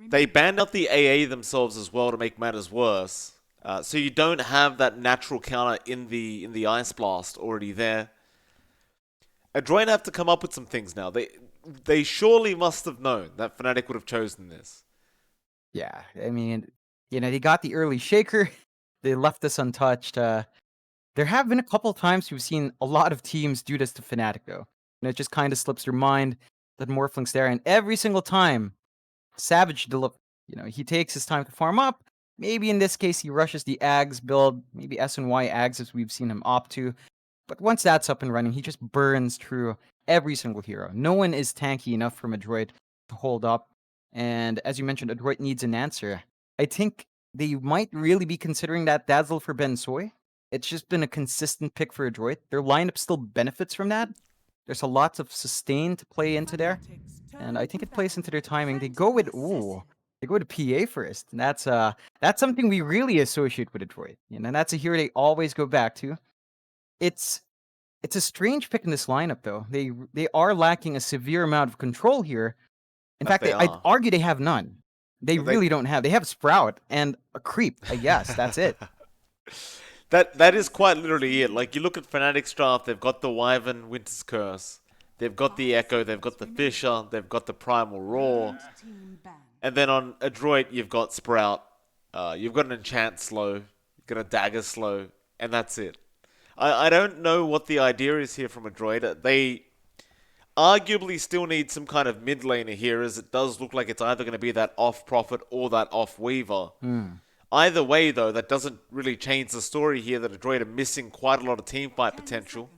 They banned out the AA themselves as well to make matters worse. So you don't have that natural counter in the Ice Blast already there. Adroit have to come up with some things now. They surely must have known that Fnatic would have chosen this. Yeah, I mean, they got the early shaker. They left this untouched. There have been a couple times we've seen a lot of teams do this to Fnatic, though. And it just kind of slips your mind that Morphlink's there. And every single time, Savage, he takes his time to farm up. Maybe in this case, he rushes the Ags build, maybe S&Y Ags as we've seen him opt to. But once that's up and running, he just burns through every single hero. No one is tanky enough from Adroit to hold up. And as you mentioned, Adroit needs an answer. I think they might really be considering that Dazzle for Ben Soy. It's just been a consistent pick for Adroit. Their lineup still benefits from that. There's a lot of sustain to play into there. And I think it plays into their timing. They go with PA first. And that's something we really associate with Adroit. And that's a hero they always go back to. It's a strange pick in this lineup, though. They are lacking a severe amount of control here. In fact, I'd argue they have none. They really don't have. They have Sprout and a creep. Yes, that's it. That is quite literally it. Like, you look at Fnatic's draft, they've got the Wyvern Winter's Curse, they've got the Echo, they've got the Fisher, they've got the Primal Roar, and then on Adroit you've got Sprout, you've got an Enchant slow, you've got a Dagger slow, and that's it. I don't know what the idea is here from Adroit. They arguably still need some kind of mid laner here, as it does look like it's either going to be that off Prophet or that off Weaver. Either way, though, that doesn't really change the story here that Adroit are missing quite a lot of teamfight potential.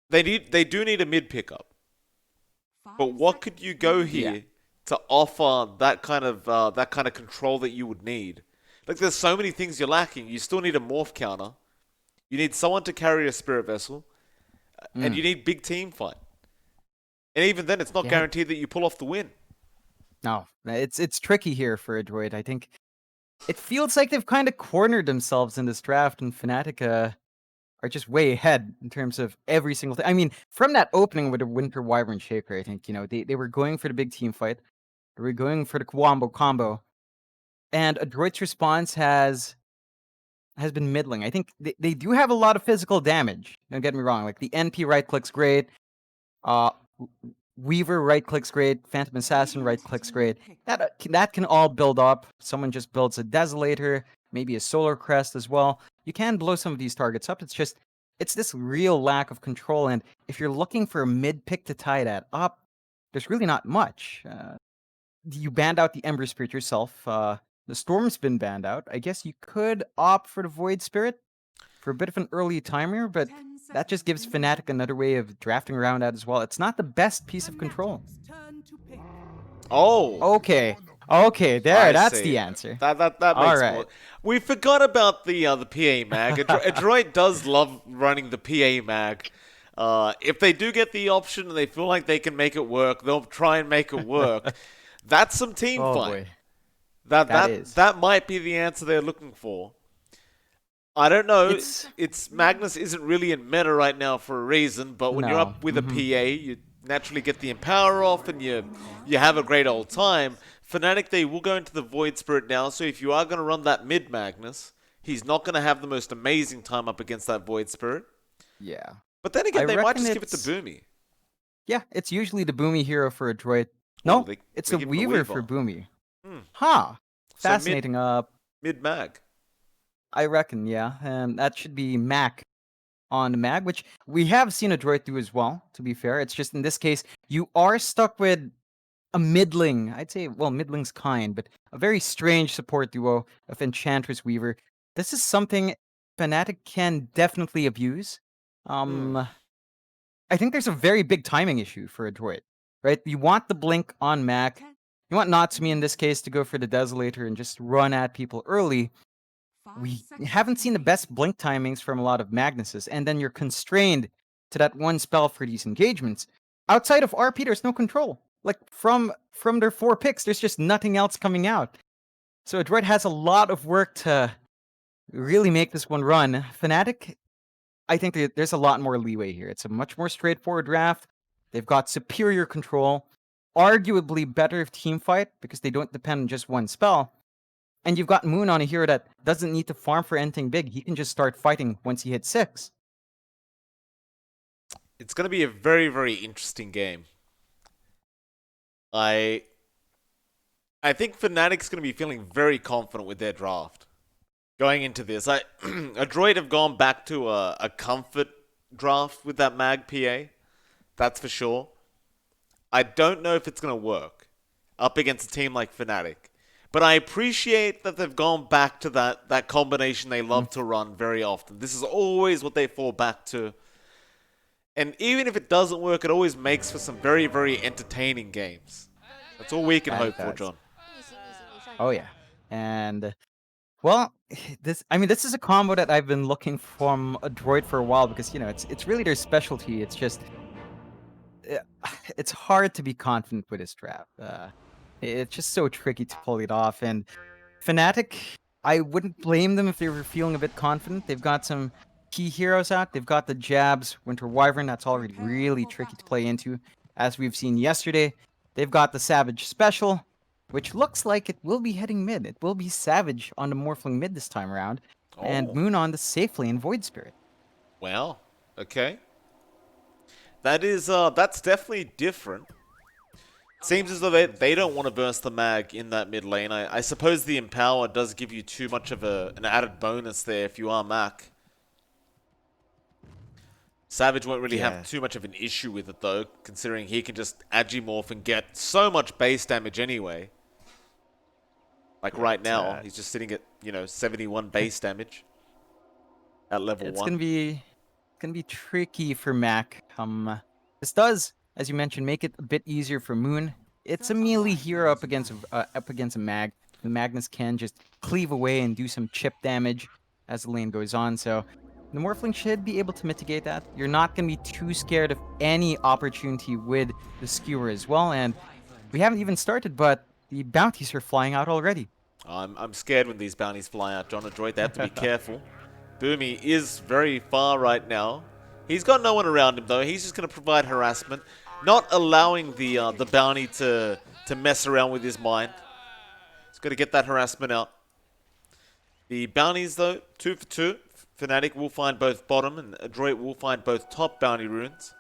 They do need a mid pickup. But what could you go here to offer that kind of control that you would need? Like, there's so many things you're lacking. You still need a morph counter. You need someone to carry a spirit vessel. And you need big team fight. And even then, it's not guaranteed that you pull off the win. No, it's tricky here for Adroit. I think it feels like they've kind of cornered themselves in this draft, and Fnatic are just way ahead in terms of every single thing. I mean, from that opening with the Winter Wyvern Shaker, I think, they were going for the big team fight. They were going for the Kwombo combo. And Adroit's response has been middling. I think they do have a lot of physical damage. Don't get me wrong. Like, the NP right click's great. Weaver right clicks great. Phantom Assassin right clicks great. That can all build up. Someone just builds a Desolator, maybe a Solar Crest as well. You can blow some of these targets up. It's this real lack of control. And if you're looking for a mid pick to tie that up, there's really not much. You banned out the Ember Spirit yourself. The Storm's been banned out. I guess you could opt for the Void Spirit for a bit of an early timer, but that just gives Fnatic another way of drafting around that as well. It's not the best piece of control. Oh. Okay, that's the answer. That makes more. We forgot about the PA mag. Adroit does love running the PA mag. If they do get the option and they feel like they can make it work, they'll try and make it work. That's some team fight. Boy. That might be the answer they're looking for. I don't know. It's Magnus isn't really in meta right now for a reason, but when you're up with a PA, you naturally get the Empower off and you have a great old time. Fnatic, they will go into the Void Spirit now, so if you are going to run that mid Magnus, he's not going to have the most amazing time up against that Void Spirit. Yeah. But then again, they might just give it to Boomy. Yeah, it's usually the Boomy hero for Adroit. No, it's the Weaver for Boomy. Fascinating. So mid-mag. I reckon, yeah. And that should be Mac on the mag, which we have seen Adroit do as well, to be fair. It's just in this case, you are stuck with a middling. I'd say, well, middling's kind, but a very strange support duo of Enchantress Weaver. This is something Fnatic can definitely abuse. I think there's a very big timing issue for Adroit, right? You want the blink on Mac. You want Natsumi in this case to go for the Desolator and just run at people early. We haven't seen the best blink timings from a lot of Magnuses, and then you're constrained to that one spell for these engagements. Outside of RP, there's no control. Like, from their 4 picks, there's just nothing else coming out. So Adroit has a lot of work to really make this one run. Fnatic, I think there's a lot more leeway here. It's a much more straightforward draft. They've got superior control. arguably better team fight because they don't depend on just one spell. And you've got Moon on a hero that doesn't need to farm for anything big. He can just start fighting once he hits 6. It's going to be a very, very interesting game. I think Fnatic's going to be feeling very confident with their draft going into this. Adroit have gone back to a comfort draft with that Mag PA. That's for sure. I don't know if it's going to work up against a team like Fnatic. But I appreciate that they've gone back to that combination they love to run very often. This is always what they fall back to. And even if it doesn't work, it always makes for some very, very entertaining games. That's all we can hope for, John. Oh yeah. And well, this is a combo that I've been looking from Adroit for a while because it's really their specialty. It's just it's hard to be confident with this trap. It's just so tricky to pull it off. And Fnatic, I wouldn't blame them if they were feeling a bit confident. They've got some key heroes out. They've got the Jabs, Winter Wyvern. That's already really tricky to play into, as we've seen yesterday. They've got the Savage Special, which looks like it will be heading mid. It will be Savage on the Morphling mid this time around, and Moon on the safe lane Void Spirit. Well, okay. That's definitely different. Seems as though they don't want to burst the mag in that mid lane. I suppose the Empower does give you too much of an added bonus there if you are Mac. Savage won't really have too much of an issue with it though, considering he can just Agimorph and get so much base damage anyway. Like right now, he's just sitting at 71 base damage at level 1. It's gonna be tricky for Mac. This does, as you mentioned, make it a bit easier for Moon. It's a melee hero up against a Mag. The Magnus can just cleave away and do some chip damage as the lane goes on. So the Morphling should be able to mitigate that. You're not going to be too scared of any opportunity with the Skewer as well. And we haven't even started, but the bounties are flying out already. I'm scared when these bounties fly out, John Adroit. They have to be careful. Boomy is very far right now. He's got no one around him, though. He's just going to provide harassment, not allowing the bounty to mess around with his mind. He's got to get that harassment out. The bounties, though, 2 for 2. Fnatic will find both bottom, and Adroit will find both top bounty runes.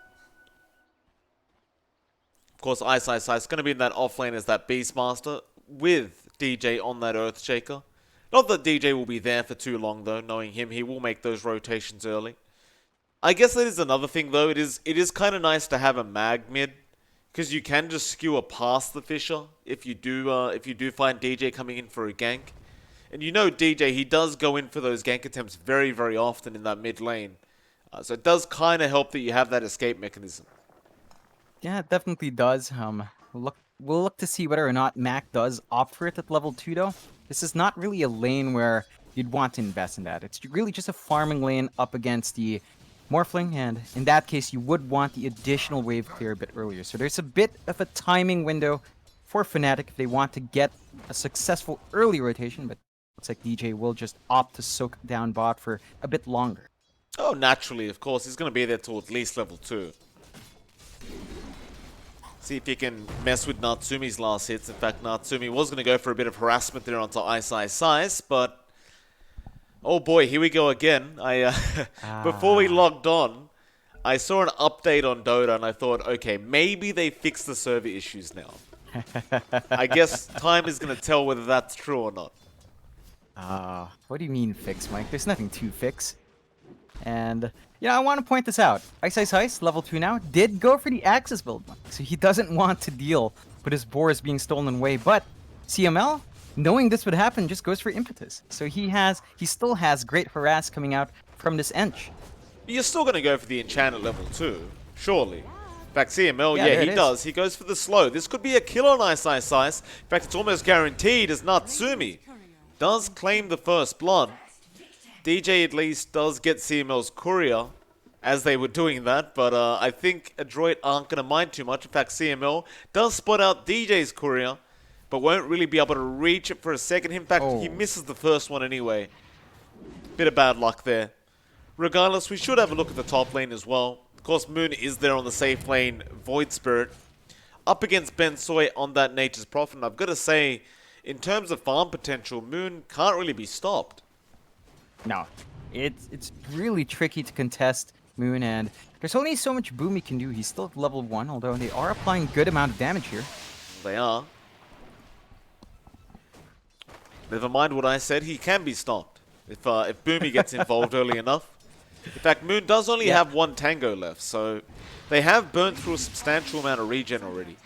Of course, Ice is going to be in that off lane as that Beastmaster with DJ on that Earthshaker. Not that DJ will be there for too long, though. Knowing him, he will make those rotations early. I guess that is another thing, though. It is kind of nice to have a mag mid, because you can just skewer past the Fisher if you do find DJ coming in for a gank. And DJ, he does go in for those gank attempts very, very often in that mid lane. So it does kind of help that you have that escape mechanism. Yeah, it definitely does. We'll look to see whether or not Mac does opt for it at level 2, though. This is not really a lane where you'd want to invest in that. It's really just a farming lane up against the Morphling, and in that case, you would want the additional wave clear a bit earlier. So there's a bit of a timing window for Fnatic if they want to get a successful early rotation, but looks like DJ will just opt to soak down bot for a bit longer. Oh, naturally, of course. He's going to be there till at least level 2. See if he can mess with Natsumi's last hits. In fact, Natsumi was going to go for a bit of harassment there onto Ice, but oh boy, here we go again. Before we logged on, I saw an update on Dota and I thought, okay, maybe they fixed the server issues now. I guess time is going to tell whether that's true or not. What do you mean fix, Mike? There's nothing to fix. And, I want to point this out. Ice, level 2 now, did go for the Axis build. So he doesn't want to deal with his boars being stolen away. But CML, knowing this would happen, just goes for Impetus. So he still has great harass coming out from this Ench. You're still going to go for the enchant at level 2, surely. In fact, CML, he does. He goes for the slow. This could be a kill on Ice. In fact, it's almost guaranteed as Natsumi does claim the first blood. DJ at least does get CML's courier as they were doing that, but I think Adroit aren't going to mind too much. In fact, CML does spot out DJ's courier, but won't really be able to reach it for a second. In fact, he misses the first one anyway. Bit of bad luck there. Regardless, we should have a look at the top lane as well. Of course, Moon is there on the safe lane, Void Spirit. up against Ben Soy on that Nature's Prophet. And I've got to say, in terms of farm potential, Moon can't really be stopped. No, it's really tricky to contest Moon, and there's only so much Boom he can do. He's still at level 1, although they are applying good amount of damage here. They are. Never mind what I said, he can be stopped if Boomy gets involved early enough. In fact, Moon does only have 1 Tango left, so they have burnt through a substantial amount of regen already.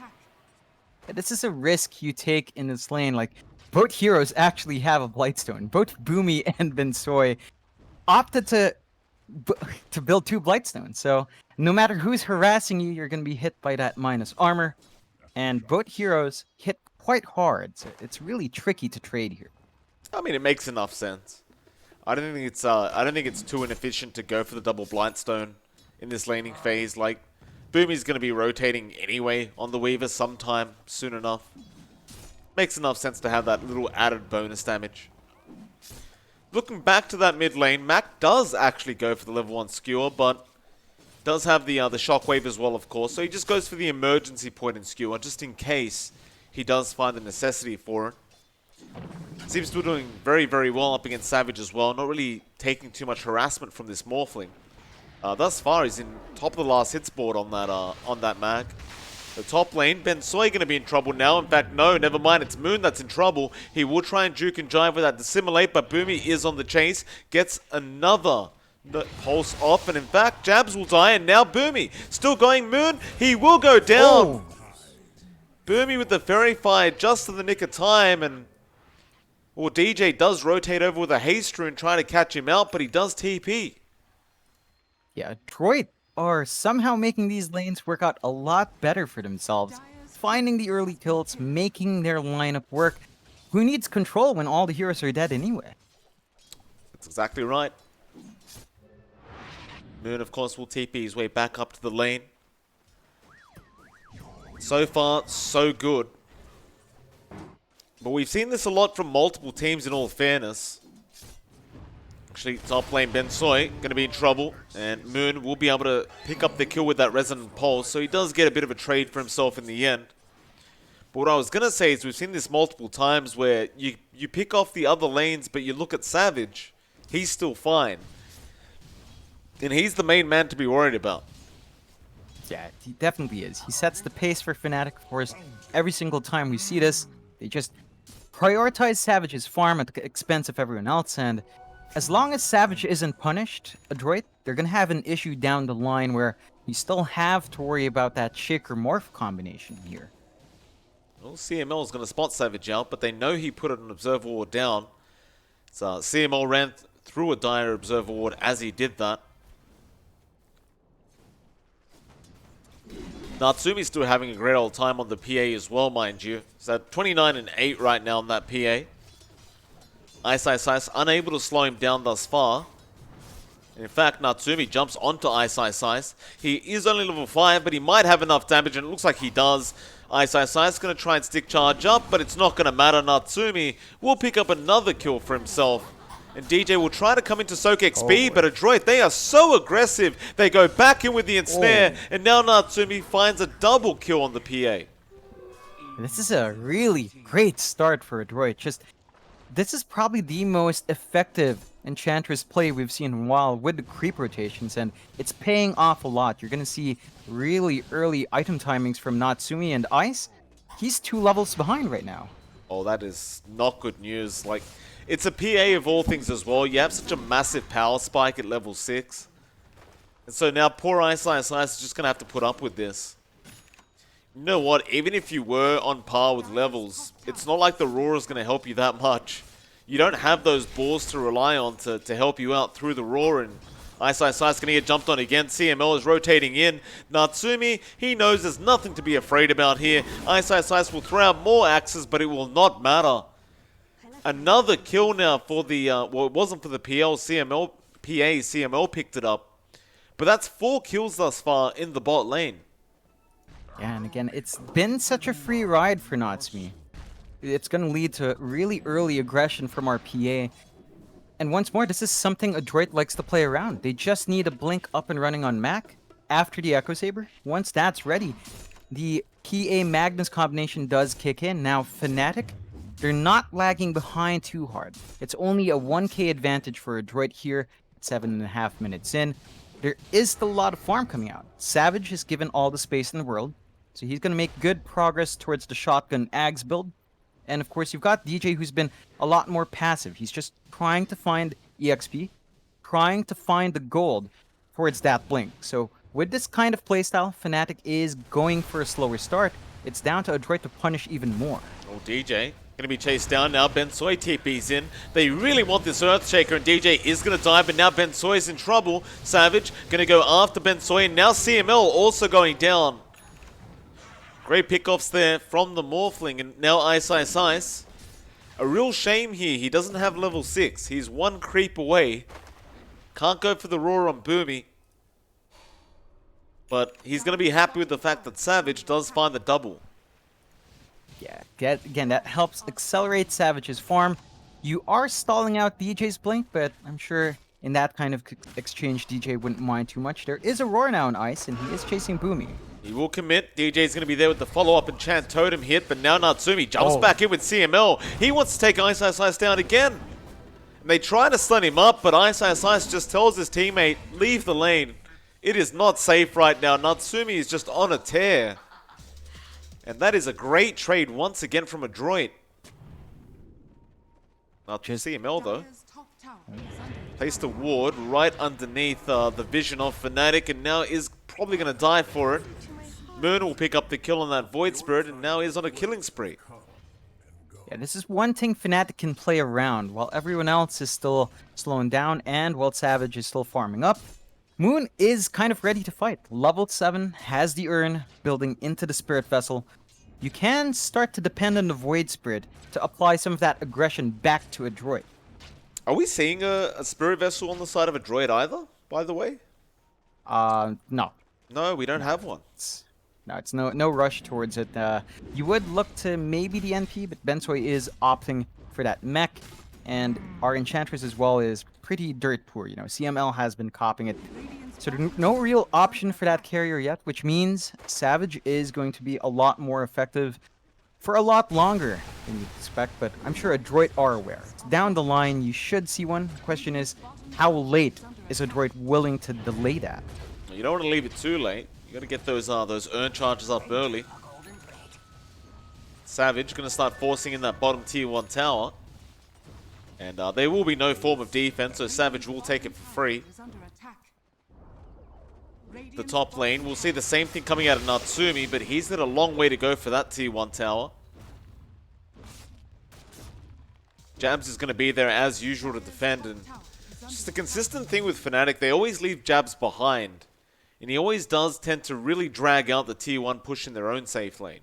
This is a risk you take in this lane. Like, both heroes actually have a Blightstone. Both Boomy and Bensoy opted to build 2 Blightstones. So no matter who's harassing you, you're going to be hit by that minus armor. And both heroes hit quite hard, so it's really tricky to trade here. I mean, it makes enough sense. I don't think it's too inefficient to go for the double Blightstone in this laning phase. Like, Boomy's going to be rotating anyway on the Weaver sometime soon enough. Makes enough sense to have that little added bonus damage. Looking back to that mid lane, Mac does actually go for the level 1 skewer, but does have the shockwave as well, of course. So he just goes for the emergency point in skewer, just in case he does find the necessity for it. Seems to be doing very, very well up against Savage as well. Not really taking too much harassment from this Morphling. Thus far, he's in top of the last hits board on that mag. The top lane, Bensoy going to be in trouble now. In fact, no, never mind. It's Moon that's in trouble. He will try and juke and jive with that Dissimulate, but Boomy is on the chase. Gets another pulse off, and in fact, Jabs will die, and now Boomy still going Moon. He will go down. Oh. Boomy with the Fairy Fire just in the nick of time, and well, DJ does rotate over with a Haste Rune trying to catch him out, but he does TP. Yeah, Adroit are somehow making these lanes work out a lot better for themselves. Finding the early kills, making their lineup work. Who needs control when all the heroes are dead anyway? That's exactly right. Moon, of course, will TP his way back up to the lane. So far, so good. But we've seen this a lot from multiple teams in all fairness. Actually, top lane Bensoy going to be in trouble, and Moon will be able to pick up the kill with that Resonant Pulse, so he does get a bit of a trade for himself in the end. But what I was going to say is we've seen this multiple times where you pick off the other lanes, but you look at Savage, he's still fine. And he's the main man to be worried about. Yeah, he definitely is. He sets the pace for Fnatic. Of course, every single time we see this, they just prioritize Savage's farm at the expense of everyone else, and as long as Savage isn't punished, Adroit, they're going to have an issue down the line where you still have to worry about that Shaker Morph combination here. Well, CML is going to spot Savage out, but they know he put an Observer Ward down. So CML ran through a dire Observer Ward as he did that. Natsumi's still having a great old time on the PA as well, mind you. He's at 29 and 8 right now on that PA. Ice unable to slow him down thus far. In fact, Natsumi jumps onto Ice. He is only level 5, but he might have enough damage, and it looks like he does. Ice is going to try and stick charge up, but it's not going to matter. Natsumi will pick up another kill for himself. And DJ will try to come into soak XP, but Adroit, they are so aggressive. They go back in with the ensnare, and now Natsumi finds a double kill on the PA. This is a really great start for Adroit. This is probably the most effective Enchantress play we've seen in a while with the creep rotations, and it's paying off a lot. You're going to see really early item timings from Natsumi, and Ice, he's 2 levels behind right now. Oh, that is not good news. Like, it's a PA of all things as well. You have such a massive power spike at level 6. And so now poor Ice is just going to have to put up with this. You know what? Even if you were on par with levels, it's not like the Roar is going to help you that much. You don't have those balls to rely on to help you out through the Roar, and Ice is going to get jumped on again. CML is rotating in. Natsumi, he knows there's nothing to be afraid about here. Ice will throw out more axes, but it will not matter. Another kill now for the, well, it wasn't for the CML picked it up. But that's 4 kills thus far in the bot lane. Yeah, and again, it's been such a free ride for Natsumi. It's going to lead to really early aggression from our PA. And once more, this is something Adroit likes to play around. They just need a blink up and running on Mac after the Echo Saber. Once that's ready, the PA Magnus combination does kick in. Now, Fnatic, they're not lagging behind too hard. It's only a 1k advantage for Adroit here, 7.5 minutes in. There is still a lot of farm coming out. Savage is given all the space in the world, so he's going to make good progress towards the shotgun Ags build. And of course, you've got DJ, who's been a lot more passive. He's just trying to find EXP, trying to find the gold towards that blink. So with this kind of playstyle, Fnatic is going for a slower start. It's down to Adroit to punish even more. Oh, DJ gonna be chased down now. Bensoy TP's in. They really want this Earthshaker, and DJ is gonna die, but now Bensoy's in trouble. Savage gonna go after Bensoy, and now CML also going down. Great pickoffs there from the Morphling, and now Ice Ice Ice. A real shame here, he doesn't have level 6. He's one creep away. Can't go for the Roar on Boomy. But he's going to be happy with the fact that Savage does find the double. Yeah, again, that helps accelerate Savage's farm. You are stalling out DJ's blink, but I'm sure in that kind of exchange, DJ wouldn't mind too much. There is a Roar now on Ice, and he is chasing Boomy. He will commit. DJ's going to be there with the follow-up Enchant Totem hit, but now Natsumi jumps back in with CML. He wants to take Ice Ice Ice down again. And they try to stun him up, but Ice Ice Ice just tells his teammate, leave the lane. It is not safe right now. Natsumi is just on a tear. And that is a great trade once again from Adroit. Not just CML though. Placed a ward right underneath the vision of Fnatic, and now is probably going to die for it. Moon will pick up the kill on that Void Spirit, and now is on a killing spree. Yeah, this is one thing Fnatic can play around, while everyone else is still slowing down, and while Savage is still farming up. Moon is kind of ready to fight. Level 7 has the urn building into the Spirit Vessel. You can start to depend on the Void Spirit to apply some of that aggression back to Adroit. Are we seeing a Spirit Vessel on the side of Adroit either, by the way? No. No, we don't have one. It's no rush towards it. You would look to maybe the NP, but Bensoy is opting for that mech, and our Enchantress as well is pretty dirt poor. You know, CML has been copying it. So there's no real option for that carrier yet, which means Savage is going to be a lot more effective for a lot longer than you'd expect, but I'm sure Adroit are aware. Down the line, you should see one. The question is, how late is Adroit willing to delay that? You don't want to leave it too late. You got to get those urn charges up early. Savage going to start forcing in that bottom tier 1 tower. And there will be no form of defense, so Savage will take it for free. The top lane, we'll see the same thing coming out of Natsumi, but he's got a long way to go for that tier 1 tower. Jabs is going to be there as usual to defend, and just a consistent thing with Fnatic, they always leave Jabs behind. And he always does tend to really drag out the tier 1 push in their own safe lane.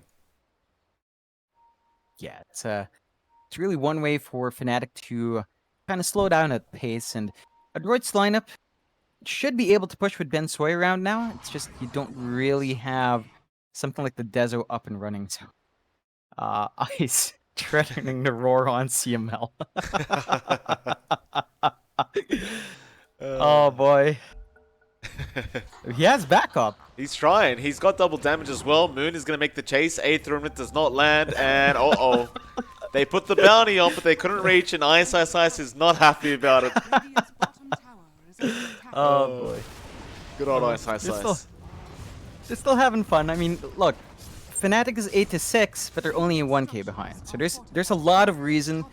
Yeah, it's really one way for Fnatic to kind of slow down at pace, and Adroit's lineup should be able to push with Bensoy around now. It's just you don't really have something like the Dezo up and running. So, Ice threatening to roar on CML. Oh boy. He has backup. He's trying. He's got double damage as well. Moon is going to make the chase. Aether Remnant does not land, and uh-oh. They put the bounty on, but they couldn't reach, and Ice Ice Ice is not happy about it. Oh boy. Good old Ice Ice Ice. They're still having fun. I mean, look, Fnatic is 8-6, but they're only 1k behind. So there's a lot of reason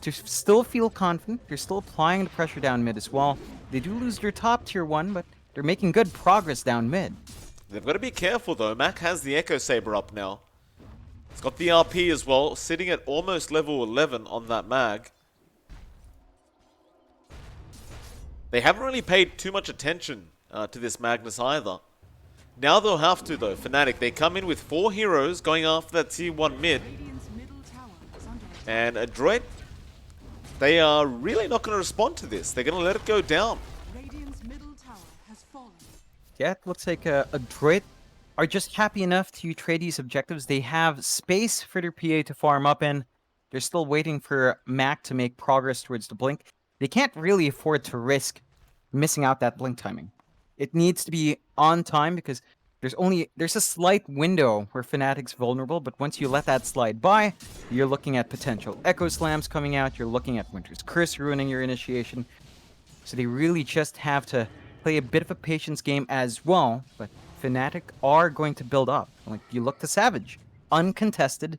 to still feel confident. They're still applying the pressure down mid as well. They do lose their top tier 1, but they're making good progress down mid. They've got to be careful though. Mac has the Echo Saber up now. It's got the RP as well, sitting at almost level 11 on that mag. They haven't really paid too much attention to this Magnus either. Now they'll have to though. Fnatic, they come in with 4 heroes going after that tier 1 mid. And Adroit, they are really not going to respond to this. They're going to let it go down. Yeah, it looks like Adroit are just happy enough to trade these objectives. They have space for their PA to farm up in. They're still waiting for Mac to make progress towards the blink. They can't really afford to risk missing out that blink timing. It needs to be on time because There's a slight window where Fnatic's vulnerable, but once you let that slide by, you're looking at potential Echo Slams coming out, you're looking at Winter's Curse ruining your initiation. So they really just have to play a bit of a patience game as well, but Fnatic are going to build up. Like, you look to Savage, uncontested,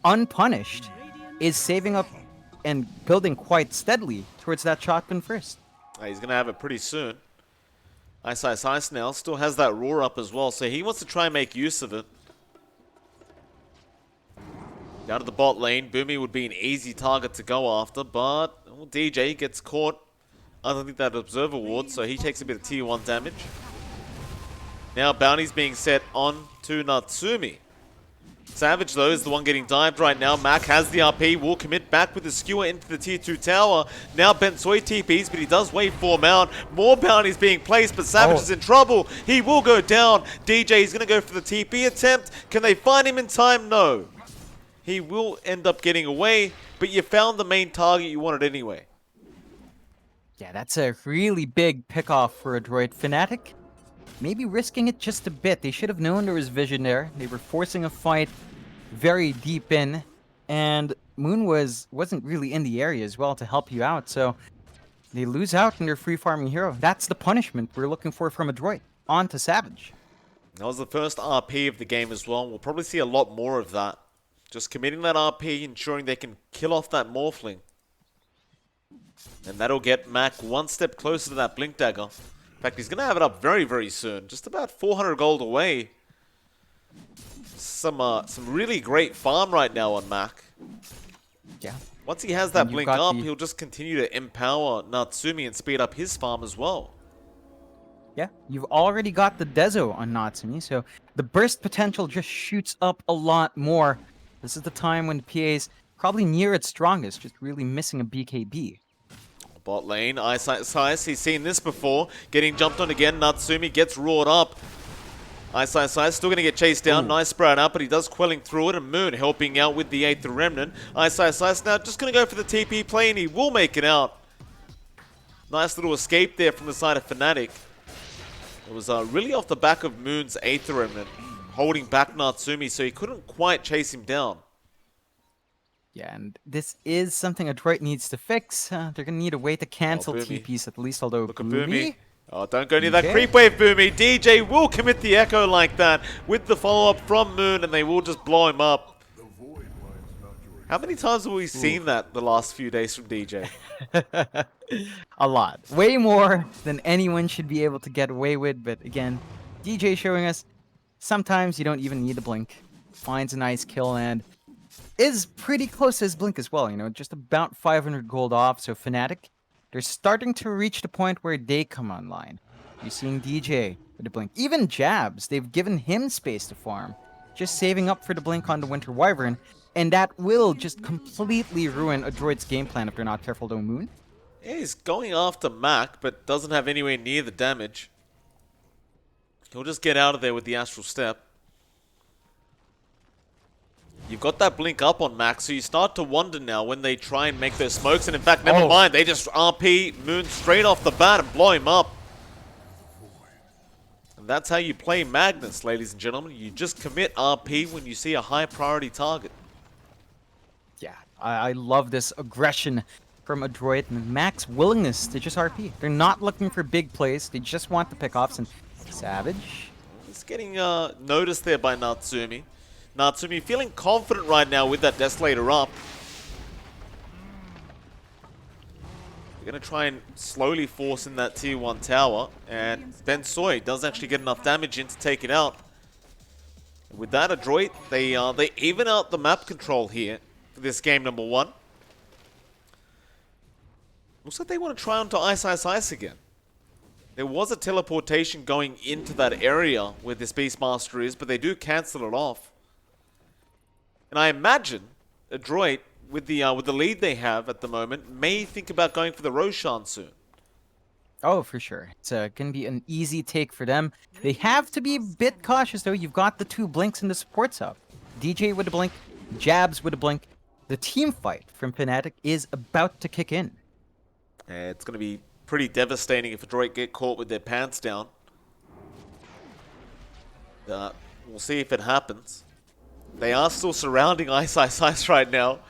unpunished, is saving up and building quite steadily towards that shotgun first. He's going to have it pretty soon. Ice now still has that roar up as well, so he wants to try and make use of it. Down to the bot lane, Boomy would be an easy target to go after, but DJ gets caught underneath that Observer Ward, so he takes a bit of tier 1 damage. Now Bounty's being set on to Natsumi. Savage, though, is the one getting dived right now. Mac has the RP, will commit back with the skewer into the tier 2 tower. Now Bensoy TPs, but he does waveform out. More bounties being placed, but Savage is in trouble. He will go down. DJ is going to go for the TP attempt. Can they find him in time? No. He will end up getting away, but you found the main target you wanted anyway. Yeah, that's a really big pick-off for Adroit. Fnatic, maybe risking it just a bit. They should have known there was vision there. They were forcing a fight very deep in, and Moon wasn't really in the area as well to help you out, so they lose out in their free farming hero. That's the punishment we're looking for from Adroit. On to Savage. That was the first RP of the game as well. We'll probably see a lot more of that. Just committing that RP, ensuring they can kill off that Morphling. And that'll get Mac one step closer to that Blink Dagger. In fact, he's going to have it up very, very soon. Just about 400 gold away. Some really great farm right now on Mac. Yeah. Once he has that Blink up, he'll just continue to empower Natsumi and speed up his farm as well. Yeah, you've already got the Dezo on Natsumi, so the burst potential just shoots up a lot more. This is the time when the PA's probably near its strongest, just really missing a BKB. Bot lane, Ice, he's seen this before. Getting jumped on again, Natsumi gets roared up. Ice, still going to get chased down. Ooh. Nice sprout out, but he does quelling through it. And Moon helping out with the 8th Remnant. Ice now just going to go for the TP play, and he will make it out. Nice little escape there from the side of Fnatic. It was really off the back of Moon's 8th Remnant, holding back Natsumi, so he couldn't quite chase him down. Yeah, and this is something Adroit needs to fix. They're going to need a way to cancel TPs at least, although Look at Boomy. Oh, don't go near that creep wave, Boomy. DJ will commit the echo like that with the follow-up from Moon, and they will just blow him up. How many times have we seen that the last few days from DJ? A lot. Way more than anyone should be able to get away with, but again, DJ showing us sometimes you don't even need a blink. Finds a nice kill and is pretty close to his blink as well, you know, just about 500 gold off, so Fnatic, they're starting to reach the point where they come online. You're seeing DJ with the blink. Even Jabs, they've given him space to farm. Just saving up for the blink on the Winter Wyvern. And that will just completely ruin Adroit's game plan if they're not careful, though, Moon. Yeah, he's going after Mac, but doesn't have anywhere near the damage. He'll just get out of there with the Astral Step. You've got that blink up on Mac, so you start to wonder now when they try and make their smokes. And in fact, never mind, they just RP Moon straight off the bat and blow him up. And that's how you play Magnus, ladies and gentlemen. You just commit RP when you see a high priority target. Yeah, I love this aggression from Adroit and Mac's willingness to just RP. They're not looking for big plays. They just want the pickoffs. And Savage, he's getting noticed there by Natsumi. Natsumi feeling confident right now with that Desolator up. They're going to try and slowly force in that tier 1 tower. And Bensoy does actually get enough damage in to take it out. With that, Adroit, they even out the map control here for this game number 1. Looks like they want to try onto Ice again. There was a teleportation going into that area where this Beastmaster is, but they do cancel it off. And I imagine Adroit, with the lead they have at the moment, may think about going for the Roshan soon. Oh, for sure. It's going to be an easy take for them. They have to be a bit cautious, though. You've got the 2 blinks in the support sub. DJ with a blink, Jabs with a blink. The team fight from Fnatic is about to kick in. It's going to be pretty devastating if Adroit get caught with their pants down. We'll see if it happens. They are still surrounding Ice right now.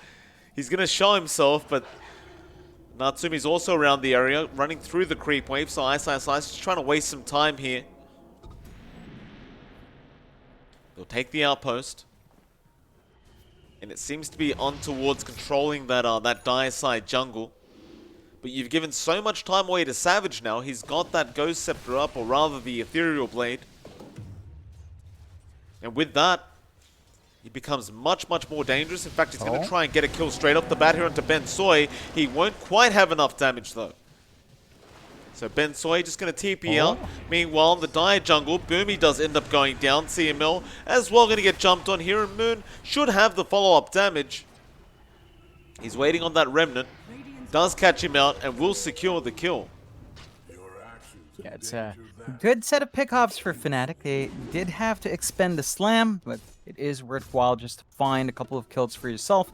He's going to show himself, but Natsumi's also around the area, running through the creep wave, so Ice just trying to waste some time here. They'll take the outpost. And it seems to be on towards controlling that dire side jungle. But you've given so much time away to Savage now. He's got that Ghost Scepter up, or rather the Ethereal Blade. And with that, he becomes much, much more dangerous. In fact, he's going to try and get a kill straight off the bat here onto Ben Soy. He won't quite have enough damage, though. So Ben Soy just going to TP out. Meanwhile, in the dire jungle, Boomy does end up going down. CML as well going to get jumped on here. And Moon should have the follow-up damage. He's waiting on that Remnant. Does catch him out and will secure the kill. Yeah, it's a good set of pickoffs for Fnatic. They did have to expend the slam, but it is worthwhile just to find a couple of kills for yourself.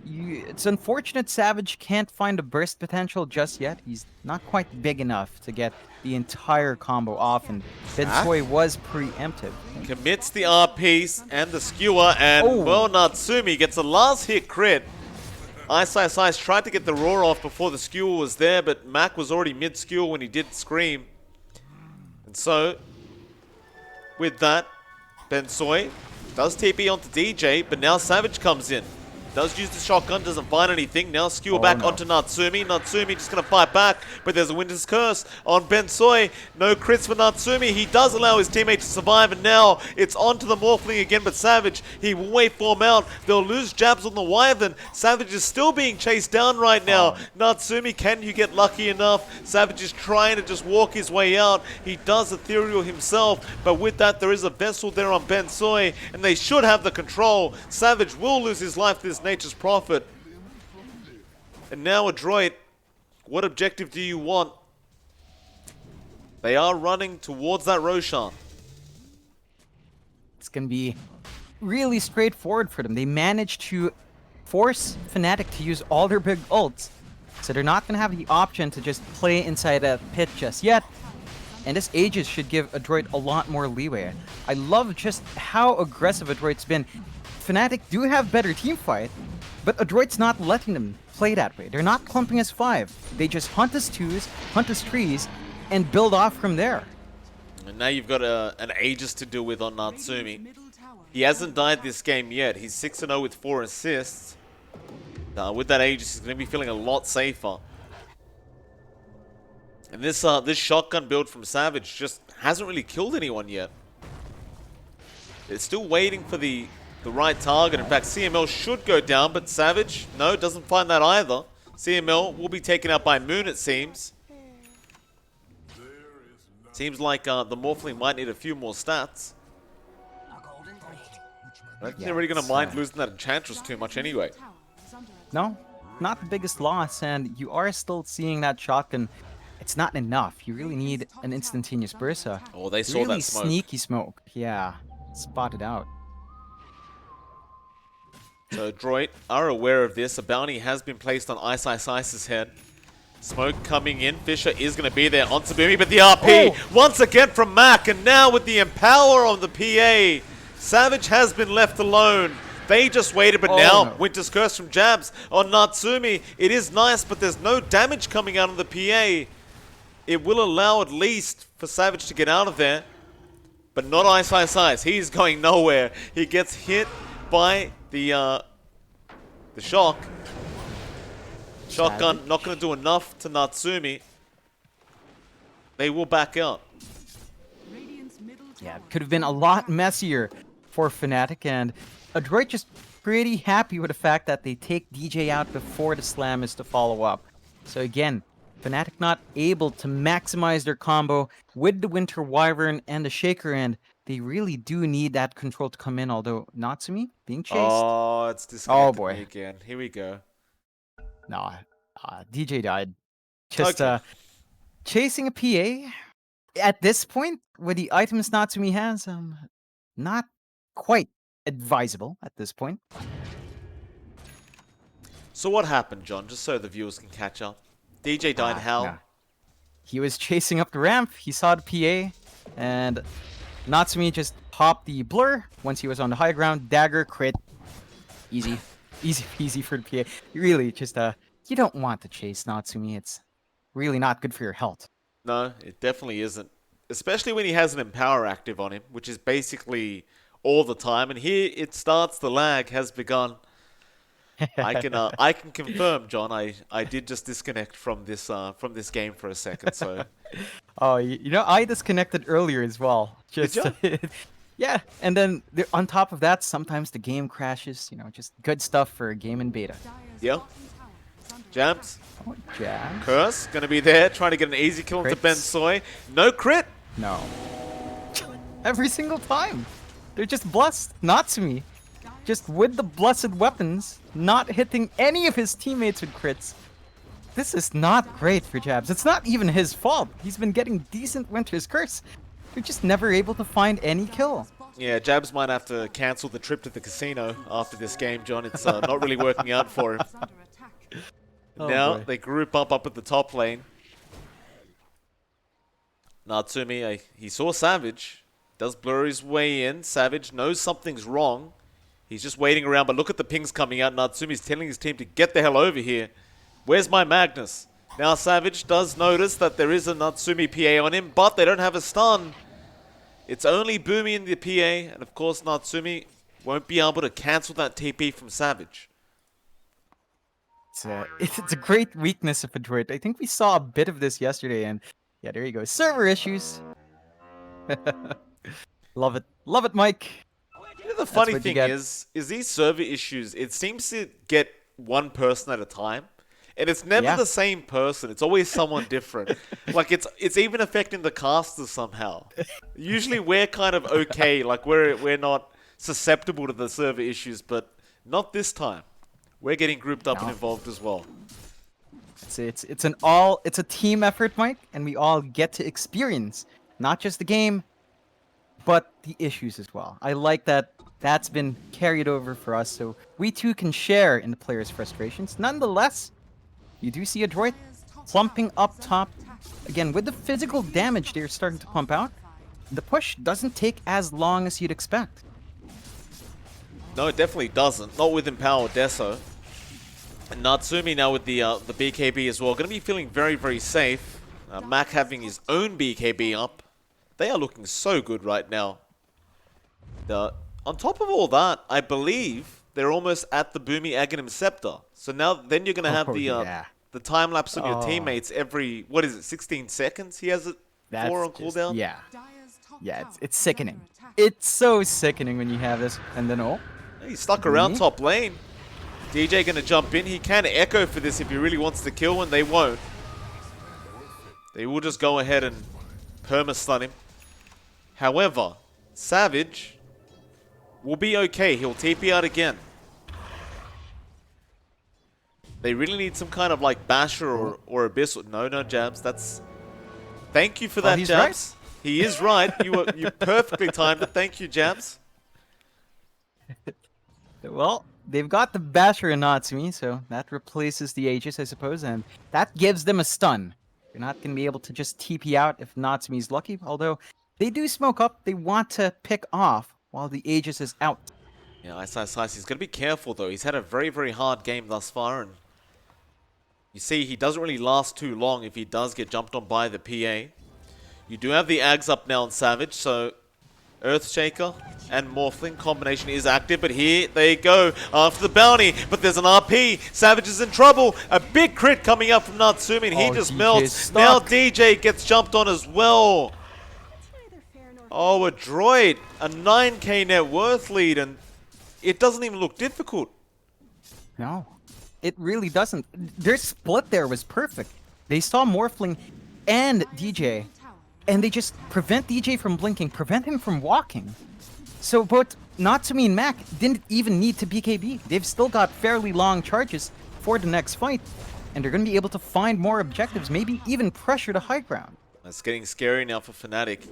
It's unfortunate Savage can't find a burst potential just yet. He's not quite big enough to get the entire combo off, and Bensoi was preemptive. Commits the R-piece and the skewer, and well, Natsumi gets a last hit crit. Ice tried to get the roar off before the skewer was there, but Mac was already mid-skewer when he did scream. And so, with that, Bensoi does TP onto DJ, but now Savage comes in. Does use the shotgun, doesn't find anything. Now skewer back onto Natsumi. Natsumi just going to fight back, but there's a Winter's Curse on Bensoi. No crits for Natsumi. He does allow his teammate to survive, and now it's onto the Morphling again, but Savage, he will wave form out. They'll lose jabs on the Wyvern. Savage is still being chased down right now. Natsumi, can you get lucky enough? Savage is trying to just walk his way out. He does Ethereal himself, but with that, there is a vessel there on Bensoi, and they should have the control. Savage will lose his life to this Nature's Prophet. And now Adroit, what objective do you want? They are running towards that Roshan. It's going to be really straightforward for them. They managed to force Fnatic to use all their big ults. So they're not going to have the option to just play inside a pit just yet. And this Aegis should give Adroit a lot more leeway. I love just how aggressive Adroit's been. Fnatic do have better teamfight, but Adroit's not letting them play that way. They're not clumping as 5. They just hunt as 2s, hunt as 3s, and build off from there. And now you've got an Aegis to deal with on Natsumi. He hasn't died this game yet. He's 6-0 with 4 assists. With that Aegis, he's going to be feeling a lot safer. And this shotgun build from Savage just hasn't really killed anyone yet. It's still waiting for the right target. In fact, CML should go down, but Savage, no, doesn't find that either. CML will be taken out by Moon, it seems. Seems like the Morphling might need a few more stats. I don't think they're really going to mind losing that Enchantress too much anyway. No, not the biggest loss, and you are still seeing that shotgun. It's not enough. You really need an instantaneous burst. Oh, they saw really that smoke. Sneaky smoke. Yeah, spotted out. So Adroit are aware of this. A bounty has been placed on Ice's head. Smoke coming in. Fisher is going to be there on Tsubumi, but the RP once again from Mac, and now with the Empower on the PA, Savage has been left alone. They just waited, but now Winter's Curse from Jabs on Natsumi. It is nice, but there's no damage coming out of the PA. It will allow at least for Savage to get out of there, but not Ice. He's going nowhere. He gets hit by the shock. Shotgun not going to do enough to Natsumi. They will back out. Yeah, it could have been a lot messier for Fnatic, and Adroit just pretty happy with the fact that they take DJ out before the slam is to follow up. So again, Fnatic not able to maximize their combo with the Winter Wyvern and the Shaker, and they really do need that control to come in, although Natsumi being chased. Oh, it's disconnected boy. me again. Here we go. No, DJ died. Just chasing a PA at this point with the items Natsumi has, not quite advisable at this point. So what happened, John? Just so the viewers can catch up. DJ died how? No. He was chasing up the ramp. He saw the PA, and Natsumi just pop the blur once he was on the high ground. Dagger, crit. Easy. Easy peasy for the PA. Really, just, you don't want to chase Natsumi. It's really not good for your health. No, it definitely isn't. Especially when he has an Empower active on him, which is basically all the time. And here it starts, the lag has begun. I can confirm, John, I did just disconnect from this game for a second, so... Oh, you know, I disconnected earlier as well. Did Just, yeah, and then on top of that, sometimes the game crashes. You know, just good stuff for a game in beta. Yeah. Jams. Oh, Jam. Curse, gonna be there, trying to get an easy kill into Crits. Ben Soy. No crit! No. Every single time. They're just blessed. Natsumi. Just with the blessed weapons, not hitting any of his teammates with crits. This is not great for Jabs. It's not even his fault. He's been getting decent Winter's Curse. They're just never able to find any kill. Yeah, Jabs might have to cancel the trip to the casino after this game, John. It's not really working out for him. Oh, Now, boy. they group up at the top lane. Natsumi, he saw Savage. Does blur his way in. Savage knows something's wrong. He's just waiting around, but look at the pings coming out. Natsumi's telling his team to get the hell over here. Where's my Magnus? Now Savage does notice that there is a Natsumi PA on him, but they don't have a stun. It's only Boomy in the PA, and of course Natsumi won't be able to cancel that TP from Savage. It's a great weakness of Adroit. I think we saw a bit of this yesterday, and yeah, there you go. Server issues. Love it. Love it, Mike. You know, the funny thing is these server issues, it seems to get one person at a time. And it's never the same person. It's always someone different. Like, it's even affecting the casters somehow. Usually we're kind of okay. Like, we're not susceptible to the server issues, but not this time. We're getting grouped up and involved as well. It's a team effort, Mike, and we all get to experience not just the game, but the issues as well. I like that that's been carried over for us, so we too can share in the players' frustrations. Nonetheless, you do see Adroit plumping up top. Again, with the physical damage they're starting to pump out, the push doesn't take as long as you'd expect. No, it definitely doesn't. Not with Empower Deso. And Natsumi now with the BKB as well. Going to be feeling very, very safe. Mac having his own BKB up. They are looking so good right now. On top of all that, I believe they're almost at the Boomy Aghanim Scepter. So now, then you're going to have the time lapse on your teammates every, what is it, 16 seconds? He has it for on cooldown? Yeah, it's sickening. It's so sickening when you have this. And then, he's stuck around top lane. DJ going to jump in. He can echo for this if he really wants to kill one. They won't. They will just go ahead and perma-stun him. However, Savage will be okay. He'll TP out again. They really need some kind of like Basher or Abyss. No, Jabs. That's... Thank you for that, he's Jabs. Right. He is right. You perfectly timed it. Thank you, Jabs. Well, they've got the Basher and Natsumi, so that replaces the Aegis, I suppose, and that gives them a stun. You're not going to be able to just TP out if Natsumi's lucky, although they do smoke up. They want to pick off while the Aegis is out. Yeah, Ice. He's going to be careful, though. He's had a very, very hard game thus far, and you see, he doesn't really last too long if he does get jumped on by the PA. You do have the Ags up now on Savage, so Earthshaker and Morphling combination is active, but here they go after the bounty, but there's an RP. Savage is in trouble. A big crit coming up from Natsumi, and he just melts. stuck. Now DJ gets jumped on as well. Oh, Adroit, a 9k net worth lead, and it doesn't even look difficult. No, it really doesn't. Their split there was perfect. They saw Morphling and DJ, and they just prevent DJ from blinking, prevent him from walking. So both Natsumi and Mac didn't even need to BKB. They've still got fairly long charges for the next fight, and they're going to be able to find more objectives, maybe even pressure the high ground. It's getting scary now for Fnatic.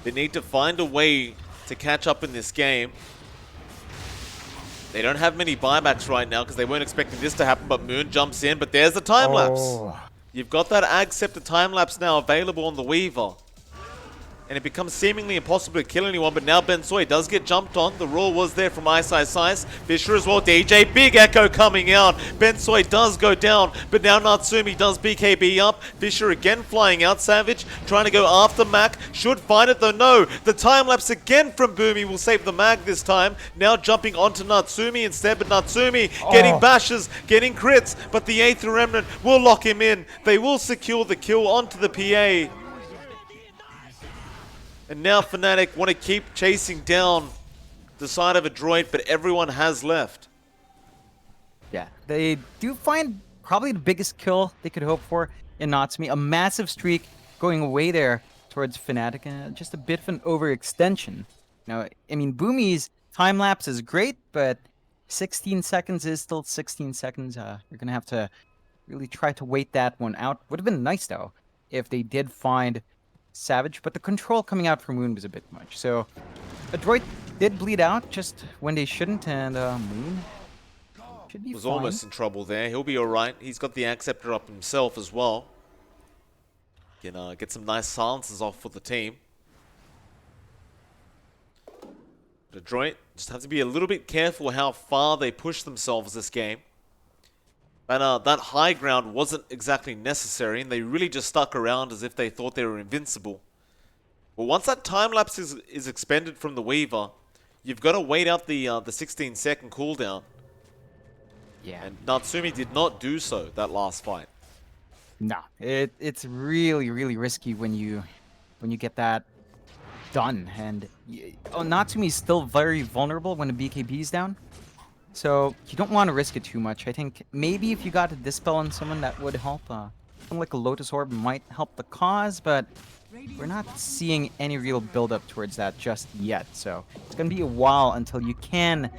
They need to find a way to catch up in this game. They don't have many buybacks right now because they weren't expecting this to happen, but Moon jumps in, but there's the time-lapse. You've got that Ag Scepter time-lapse now available on the Weaver. and it becomes seemingly impossible to kill anyone, but now Bensoy does get jumped on. The roar was there from Ice. Fisher as well, DJ, big echo coming out. Bensoy does go down, but now Natsumi does BKB up. Fisher again flying out. Savage trying to go after Mac, should find it though, no. The time lapse again from Boomy will save the mag this time. Now jumping onto Natsumi instead, but Natsumi getting bashes, getting crits, but the Aether Remnant will lock him in. They will secure the kill onto the PA. And now Fnatic want to keep chasing down the side of Adroit, but everyone has left. Yeah, they do find probably the biggest kill they could hope for in Natsumi. A massive streak going away there towards Fnatic, and just a bit of an overextension. Now, I mean, Boomy's time lapse is great, but 16 seconds is still 16 seconds. You're going to have to really try to wait that one out. Would have been nice, though, if they did find Savage, but the control coming out from Moon was a bit much. So Adroit did bleed out just when they shouldn't, and Moon should be Was fine. almost in trouble there. He'll be alright. He's got the Acceptor up himself as well. Can get some nice silences off for the team. But Adroit just have to be a little bit careful how far they push themselves this game. And that high ground wasn't exactly necessary, and they really just stuck around as if they thought they were invincible. But once that time lapse is expended from the Weaver, you've got to wait out the 16-second cooldown. Yeah. And Natsumi did not do so that last fight. No, it's really, really risky when you get that done. And Natsumi's still very vulnerable when the BKB is down. So you don't want to risk it too much. I think maybe if you got a Dispel on someone, that would help. Something like a Lotus Orb might help the cause, but we're not seeing any real build-up towards that just yet. So it's going to be a while until you can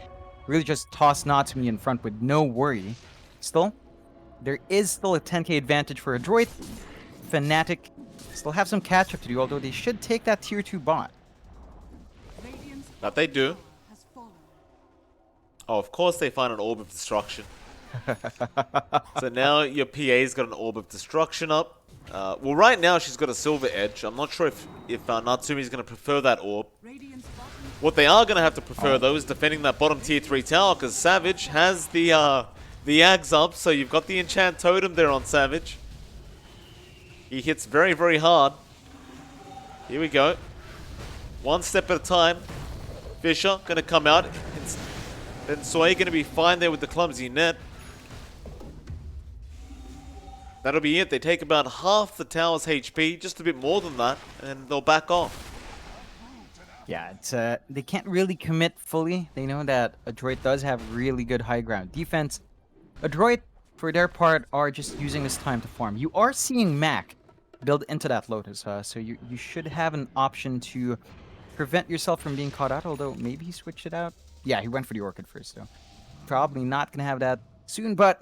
really just toss Natsumi in front with no worry. Still, there is still a 10k advantage for Adroit. Fnatic still have some catch-up to do, although they should take that tier 2 bot. That they do. Oh, of course they find an Orb of Destruction. So now your PA's got an Orb of Destruction up. Well, right now she's got a Silver Edge. I'm not sure if Natsumi's going to prefer that Orb. What they are going to have to prefer, though, is defending that bottom tier 3 tower, because Savage has the Ags up, so you've got the Enchant Totem there on Savage. He hits very, very hard. Here we go. One step at a time. Fisher going to come out. Bensoy going to be fine there with the clumsy net. That'll be it. They take about half the tower's HP, just a bit more than that, and they'll back off. Yeah, it's they can't really commit fully. They know that Adroit does have really good high ground defense. Adroit, for their part, are just using this time to farm. You are seeing Mac build into that Lotus, so you should have an option to prevent yourself from being caught out, although maybe he switched it out. Yeah, he went for the Orchid first, though. Probably not going to have that soon, but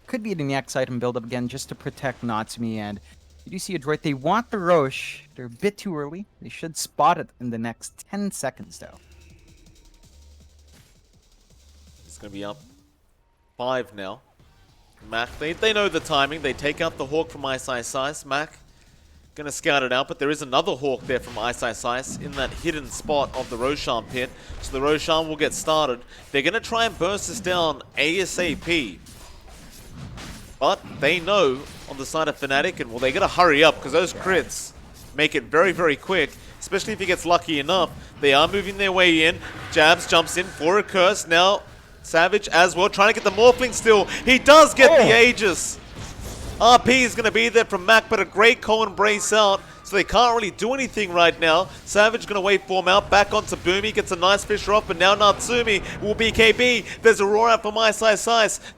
could be the next item build-up again just to protect Natsumi. And you do see Adroit, they want the Roche. They're a bit too early. They should spot it in the next 10 seconds, though. It's going to be up 5 now. Mac, they know the timing. They take out the Hawk from Ice. Mac going to scout it out, but there is another Hawk there from Ice in that hidden spot of the Roshan pit. So the Roshan will get started. They're going to try and burst this down ASAP. But they know on the side of Fnatic, and well, they got to hurry up because those crits make it very, very quick, especially if he gets lucky enough. They are moving their way in. Jabs jumps in for a curse. Now Savage as well, trying to get the Morphling still. He does get the Aegis. RP is going to be there from Mac, but a great co-embrace out, so they can't really do anything right now. Savage going to wait for him out, back onto Boomy, gets a nice Fisher off, but now Natsumi will BKB. There's a roar out from Ice.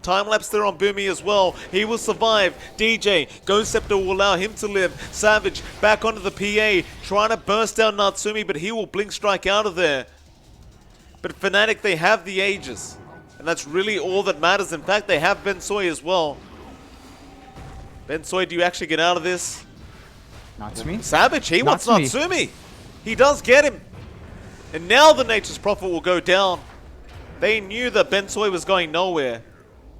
Time lapse there on Boomy as well. He will survive. DJ, Ghost Scepter will allow him to live. Savage back onto the PA, trying to burst down Natsumi, but he will Blink Strike out of there. But Fnatic, they have the Aegis, and that's really all that matters. In fact, they have Bensoy as well. Bensoy, do you actually get out of this? Natsumi? Savage, he wants Natsumi. He does get him. And now the Nature's Prophet will go down. They knew that Bensoy was going nowhere.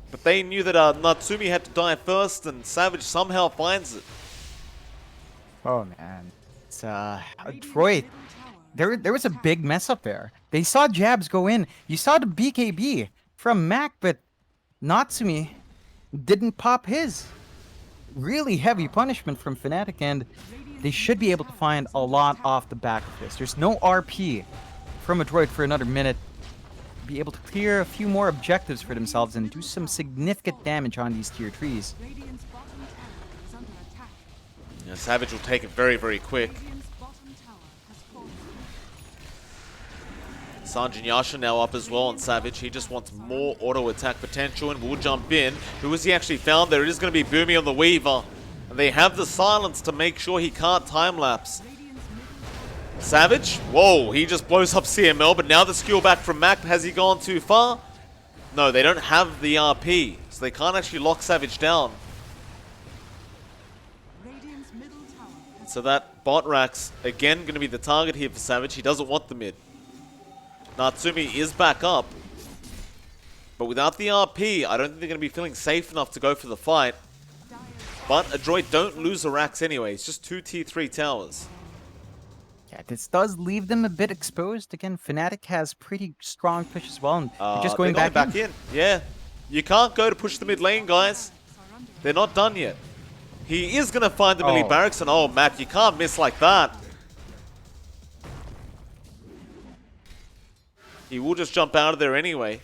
But they knew that Natsumi had to die first, and Savage somehow finds it. Oh, man. It's Adroit. There was a big mess up there. They saw jabs go in. You saw the BKB from Mac, but Natsumi didn't pop his. Really heavy punishment from Fnatic, and they should be able to find a lot off the back of this. There's no RP from Adroit for another minute. Be able to clear a few more objectives for themselves and do some significant damage on these tier 3s. Yeah, Savage will take it very, very quick. Sanjin Yasha now up as well on Savage. He just wants more auto attack potential and will jump in. Who has he actually found there? It is going to be Boomy on the Weaver. And they have the silence to make sure he can't time lapse. Savage? Whoa, he just blows up CML, but now the skill back from Mac. Has he gone too far? No, they don't have the RP, so they can't actually lock Savage down. So that bot rack's again going to be the target here for Savage. He doesn't want the mid. Natsumi is back up. But without the RP, I don't think they're going to be feeling safe enough to go for the fight. But Adroit don't lose the racks anyway. It's just 2 tier 3 towers. Yeah, this does leave them a bit exposed. Again, Fnatic has pretty strong push as well, and they're just going back in. Yeah. You can't go to push the mid lane, guys. They're not done yet. He is going to find the melee barracks, and oh, Mac, you can't miss like that. He will just jump out of there anyway.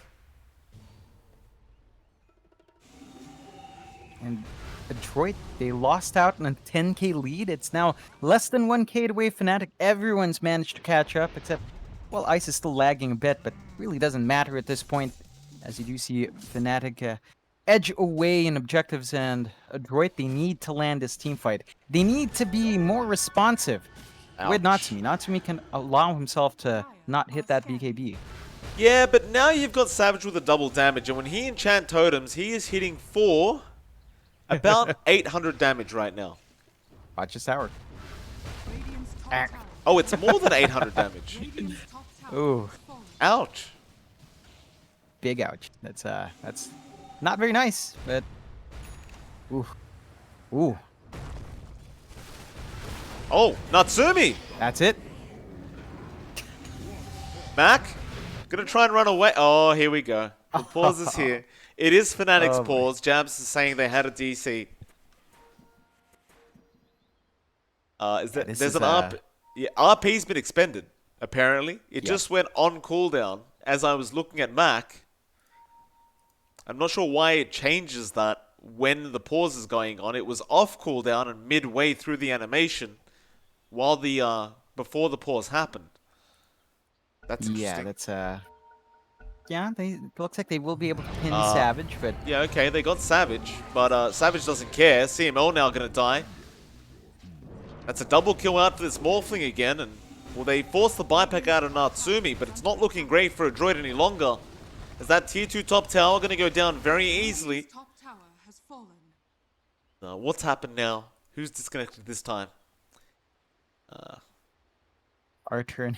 And Adroit, they lost out on a 10k lead. It's now less than 1k away Fnatic. Everyone's managed to catch up, except, well, Ice is still lagging a bit, but really doesn't matter at this point, as you do see Fnatic edge away in objectives, and Adroit, they need to land this team fight. They need to be more responsive with Natsumi. Natsumi can allow himself to not hit that BKB. Yeah, but now you've got Savage with a double damage, and when he enchant totems, he is hitting for about 800 damage right now. Watch this tower. Oh, it's more than 800 damage. Ooh. Ouch. Big ouch. That's not very nice, but ooh. Ooh. Oh, Natsumi! That's it. Mac, gonna try and run away. Oh, here we go. The pause is here. It is Fnatic's pause. Jabs is saying they had a DC. There's an RP. Yeah, RP's been expended, apparently. It just went on cooldown as I was looking at Mac. I'm not sure why it changes that when the pause is going on. It was off cooldown and midway through the animation while the before the pause happened. That's interesting. Yeah, that's yeah, it looks like they will be able to pin Savage, but yeah, okay, they got Savage, but Savage doesn't care. CML now gonna die. That's a double kill out for this Morphling again, and well, they forced the buyback out of Natsumi, but it's not looking great for Adroit any longer. As that tier 2 top tower gonna go down very easily. What's happened now? Who's disconnected this time? our turn.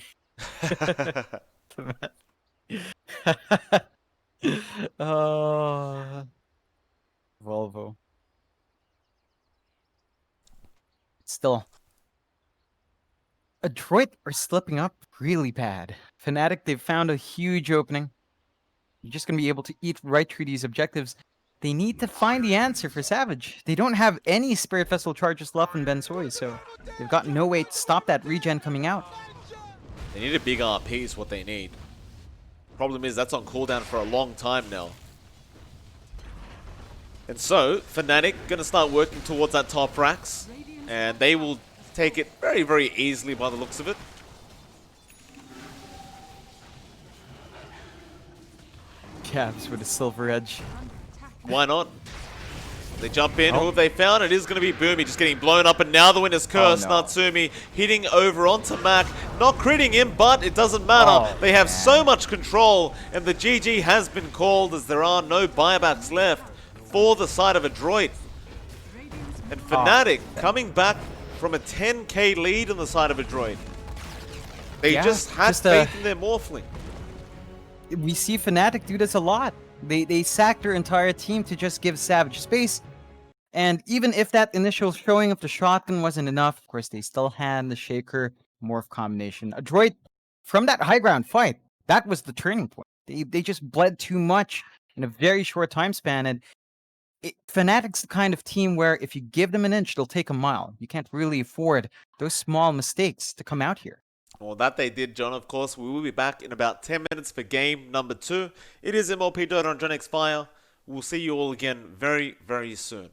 Volvo. Still, Adroit are slipping up really bad. Fnatic, they've found a huge opening. You're just going to be able to eat right through these objectives. They need to find the answer for Savage. They don't have any Spirit Vessel charges left in Bensoy, so they've got no way to stop that regen coming out. They need a big RP is what they need. Problem is, that's on cooldown for a long time now. And so, Fnatic going to start working towards that top racks. And they will take it very, very easily by the looks of it. Cavs with a silver edge. Why not? They jump in. Who have they found? It is going to be Boomy just getting blown up. And now the winner's curse. Natsumi hitting over onto Mac. Not critting him, but it doesn't matter. They have so much control. And the GG has been called as there are no buybacks left for the side of Adroit. And Fnatic coming back from a 10k lead on the side of Adroit. They just had faith in their Morphling. We see Fnatic do this a lot. They sack their entire team to just give Savage space. And even if that initial showing of the shotgun wasn't enough, of course, they still had the Shaker Morph combination. Adroit, from that high ground fight, that was the turning point. They just bled too much in a very short time span. And Fnatic's the kind of team where if you give them an inch, they'll take a mile. You can't really afford those small mistakes to come out here. Well, that they did, John. Of course, we will be back in about 10 minutes for game number 2. It is MLP on johnxfire. We'll see you all again very, very soon.